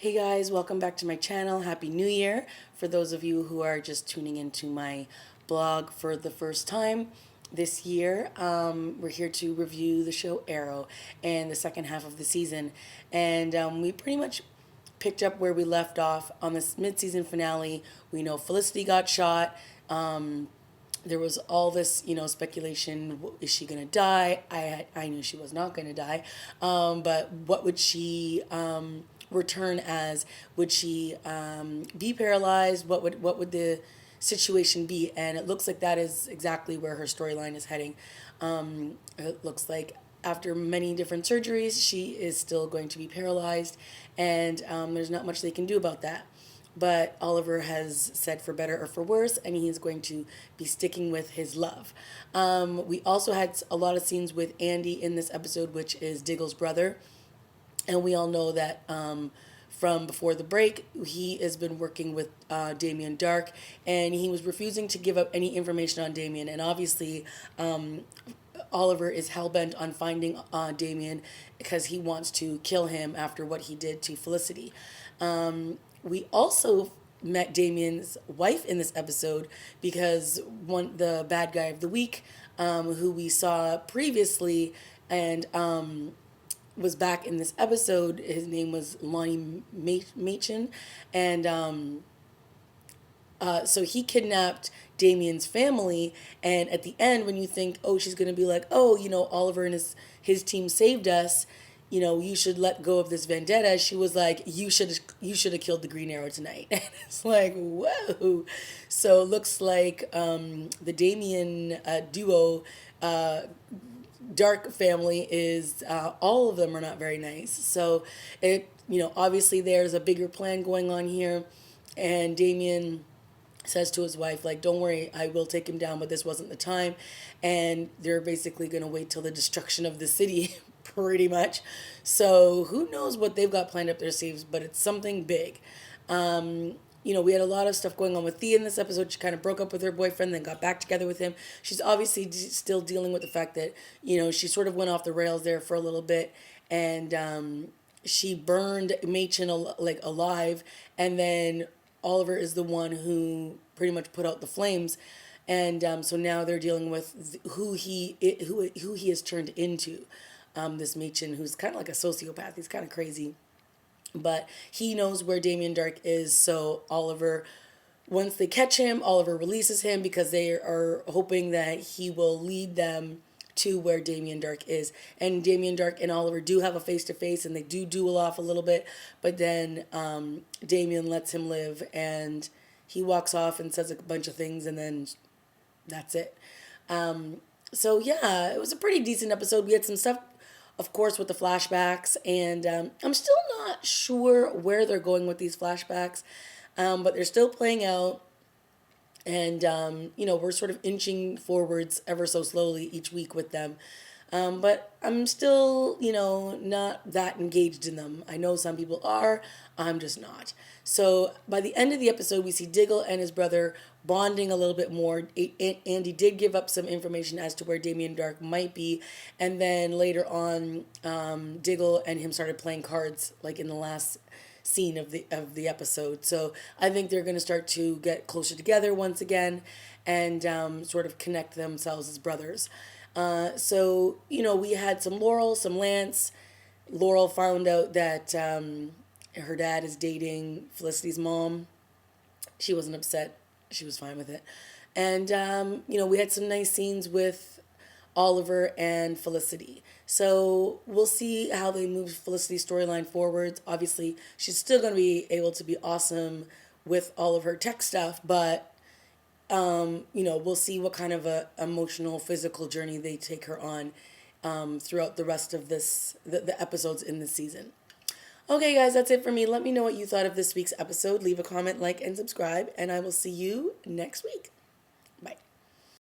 Hey guys, welcome back to my channel. Happy New Year. For those of you who are just tuning into my blog for the first time this year, we're here to review the show Arrow and the second half of the season. And we pretty much picked up where we left off on this mid-season finale. We know Felicity got shot. There was all this, speculation. Is she gonna die? I knew she was not gonna die, but what would she return as? Would she be paralyzed? What would the situation be? And it looks like that is exactly where her storyline is heading. It looks like after many different surgeries, she is still going to be paralyzed, and there's not much they can do about that. But Oliver has said for better or for worse, and he is going to be sticking with his love. We also had a lot of scenes with Andy in this episode, which is Diggle's brother. And we all know that from before the break, he has been working with Damian Dark, and he was refusing to give up any information on Damian. And obviously, Oliver is hell-bent on finding Damian because he wants to kill him after what he did to Felicity. We also met Damian's wife in this episode because the bad guy of the week, who we saw previously and was back in this episode. His name was Lonnie Machin, and so he kidnapped Damian's family. And at the end, when you think, oh, she's gonna be like, oh, Oliver and his team saved us, you should let go of this vendetta. She was like, you should have killed the Green Arrow tonight. And it's like, whoa. So it looks like the Damian duo, Dark family is all of them are not very nice. So obviously there's a bigger plan going on here, and Damian says to his wife, like, don't worry, I will take him down, but this wasn't the time. And they're basically going to wait till the destruction of the city pretty much. So who knows what they've got planned up their sleeves, but it's something big. We had a lot of stuff going on with Thea in this episode. She kind of broke up with her boyfriend, then got back together with him. She's obviously still dealing with the fact that, she sort of went off the rails there for a little bit, and she burned Machen alive, and then Oliver is the one who pretty much put out the flames. And so now they're dealing with who he has turned into. This Machen, who's kind of like a sociopath. He's kind of crazy. But he knows where Damian Dark is, so Oliver, once they catch him, Oliver releases him because they are hoping that he will lead them to where Damian Dark is. And Damian Dark and Oliver do have a face-to-face, and they do duel off a little bit, but then Damian lets him live, and he walks off and says a bunch of things, and then that's it. So yeah, it was a pretty decent episode. We had some stuff, of course, with the flashbacks, and I'm still not sure where they're going with these flashbacks, but they're still playing out, and we're sort of inching forwards ever so slowly each week with them. But I'm still, not that engaged in them. I know some people are, I'm just not. So by the end of the episode, we see Diggle and his brother bonding a little bit more. Andy did give up some information as to where Damian Dark might be. And then later on, Diggle and him started playing cards, like in the last scene of the episode. So I think they're going to start to get closer together once again, and sort of connect themselves as brothers. So we had some Laurel, some Lance. Laurel found out that her dad is dating Felicity's mom. She wasn't upset. She was fine with it. And we had some nice scenes with Oliver and Felicity. So we'll see how they move Felicity's storyline forwards. Obviously, she's still going to be able to be awesome with all of her tech stuff, but we'll see what kind of a emotional, physical journey they take her on throughout the rest of the episodes in this season. Okay, guys, that's it for me. Let me know what you thought of this week's episode. Leave a comment, like, and subscribe, and I will see you next week.